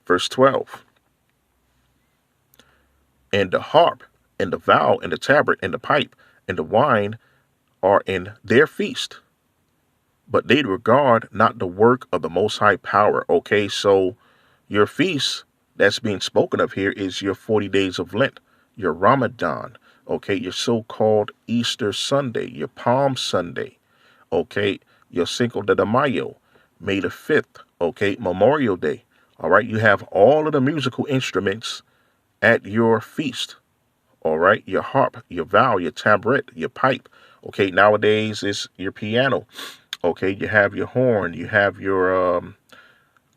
Verse 12. And the harp, and the vow, and the tabret, and the pipe, and the wine are in their feast, but they regard not the work of the Most High power. Okay, so your feast that's being spoken of here is your 40 days of Lent, your Ramadan, okay, your so-called Easter Sunday, your Palm Sunday, okay, your Cinco de Mayo, May the 5th, okay, Memorial Day. All right, you have all of the musical instruments at your feast. All right, your harp, your vow, your tabret, your pipe. Okay, nowadays it's your piano. Okay, you have your horn, you have your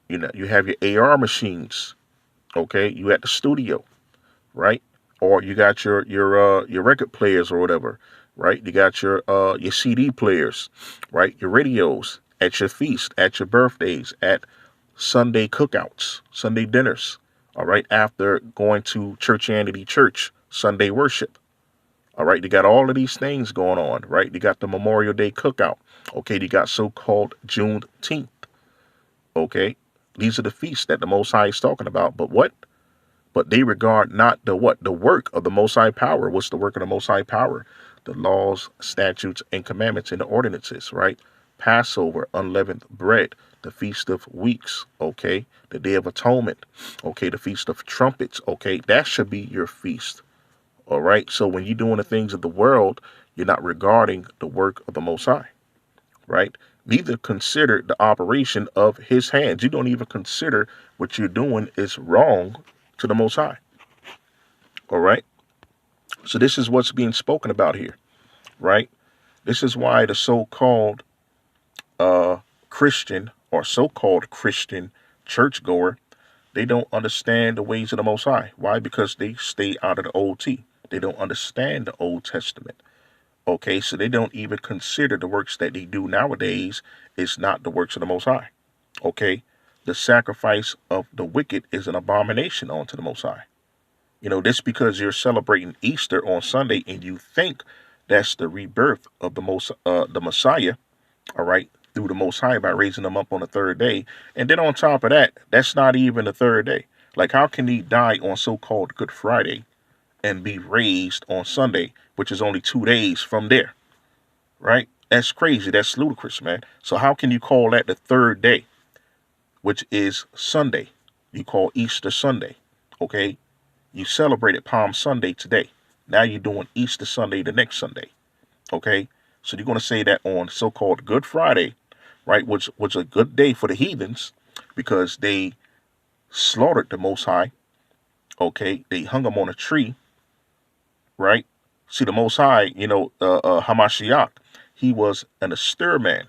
you have your AR machines. Okay, you at the studio, right? Or you got your record players or whatever, right? You got your CD players, right? Your radios at your feast, at your birthdays, at Sunday cookouts, Sunday dinners. All right, after going to Churchianity Church, Sunday worship. All right, you got all of these things going on, right? You got the Memorial Day cookout. Okay, you got so-called Juneteenth. Okay, these are the feasts that the Most High is talking about. But what? But they regard not the what? The work of the Most High power. What's the work of the Most High power? The laws, statutes, and commandments and the ordinances, right? Passover, unleavened bread, the Feast of Weeks, okay? The Day of Atonement, okay? The Feast of Trumpets, okay? That should be your feast, all right? So when you're doing the things of the world, you're not regarding the work of the Most High, right? Neither consider the operation of his hands. You don't even consider what you're doing is wrong to the Most High. All right. So this is what's being spoken about here, right? This is why the so-called Christian or so-called Christian churchgoer, they don't understand the ways of the Most High. Why? Because they stay out of the OT. They don't understand the Old Testament. Okay, so they don't even consider the works that they do nowadays is not the works of the Most High. Okay, the sacrifice of the wicked is an abomination unto the Most High. This because you're celebrating Easter on Sunday and you think that's the rebirth of the Messiah, all right, through the Most High by raising them up on the third day. And then on top of that, that's not even the third day. Like, how can he die on so-called Good Friday and be raised on Sunday, which is only 2 days from there, right? That's crazy. That's ludicrous, man. So how can you call that the third day, which is Sunday? You call Easter Sunday, okay? You celebrated Palm Sunday today. Now you're doing Easter Sunday the next Sunday, okay? So you're going to say that on so-called Good Friday, right, which was a good day for the heathens because they slaughtered the Most High, okay? They hung him on a tree, right? See, the Most High, Hamashiach, he was an austere man,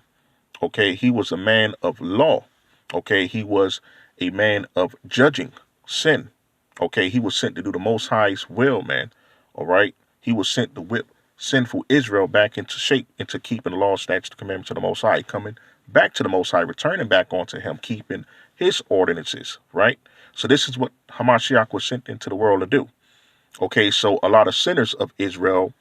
okay? He was a man of law, okay? He was a man of judging sin, okay? He was sent to do the Most High's will, man, all right? He was sent to whip sinful Israel back into shape, into keeping the law, statutes, the commandments of the Most High, coming back to the Most High, returning back onto him, keeping his ordinances, right? So this is what Hamashiach was sent into the world to do. Okay, so a lot of sinners of Israel,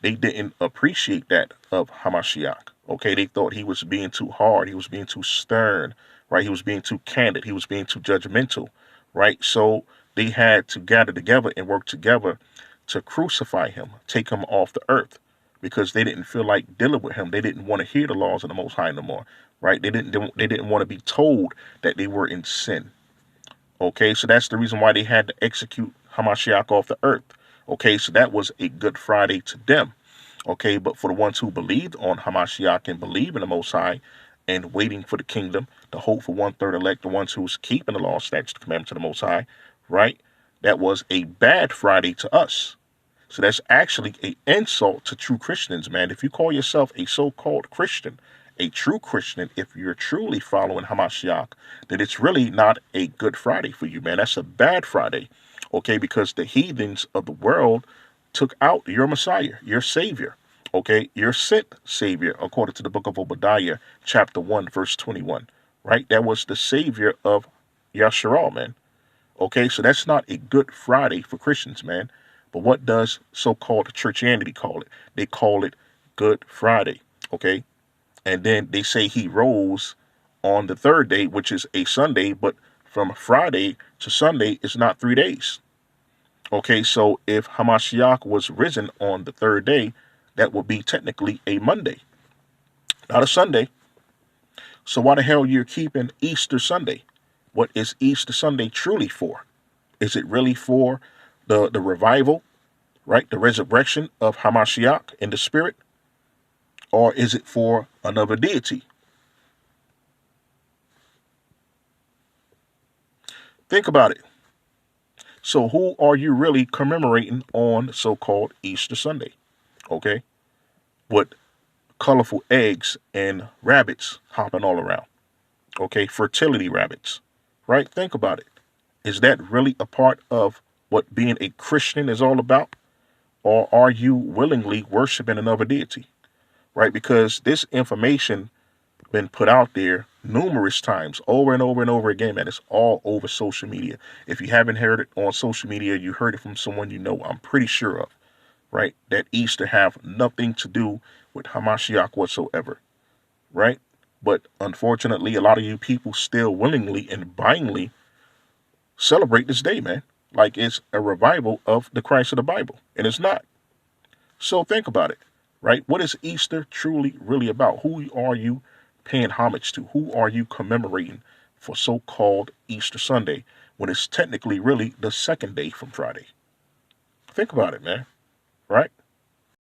they didn't appreciate that of Hamashiach. Okay, they thought he was being too hard. He was being too stern, right? He was being too candid. He was being too judgmental, right? So they had to gather together and work together to crucify him, take him off the earth, because they didn't feel like dealing with him. They didn't want to hear the laws of the Most High no more, right? They didn't want to be told that they were in sin. Okay, so that's the reason why they had to execute Hamashiach off the earth. Okay, so that was a Good Friday to them. Okay, but for the ones who believed on Hamashiach and believe in the Most High and waiting for the kingdom, the hope for 1/3 elect, the ones who's keeping the law, statutes, the commandments of the Most High, right? That was a bad Friday to us. So that's actually an insult to true Christians, man. If you call yourself a so-called Christian, a true Christian, if you're truly following Hamashiach, then it's really not a Good Friday for you, man. That's a bad Friday, okay? Because the heathens of the world took out your Messiah, your Savior, okay? Your sent Savior, according to the book of Obadiah, chapter 1, verse 21, right? That was the Savior of Yasharal, man. Okay, so that's not a Good Friday for Christians, man. But what does so-called churchianity call it? They call it Good Friday, okay? And then they say he rose on the third day, which is a Sunday, but from Friday to Sunday is not 3 days. Okay, so if Hamashiach was risen on the third day, that would be technically a Monday, not a Sunday. So why the hell you're keeping Easter Sunday? What is Easter Sunday truly for? Is it really for the revival, right? The resurrection of Hamashiach in the spirit? Or is it for another deity? Think about it. So who are you really commemorating on so-called Easter Sunday? Okay? With colorful eggs and rabbits hopping all around. Okay? Fertility rabbits. Right? Think about it. Is that really a part of what being a Christian is all about? Or are you willingly worshiping another deity? Right? Because this information been put out there numerous times over and over and over again, man. It's all over social media. If you haven't heard it on social media, you heard it from someone you know, I'm pretty sure of, right? That Easter have nothing to do with Hamashiach whatsoever, right? But unfortunately, a lot of you people still willingly and blindly celebrate this day, man. Like it's a revival of the Christ of the Bible, and it's not. So think about it, right? What is Easter truly really about? Who are you paying homage to? Who are you commemorating for so-called Easter Sunday when it's technically really the second day from Friday? Think about it, man, right?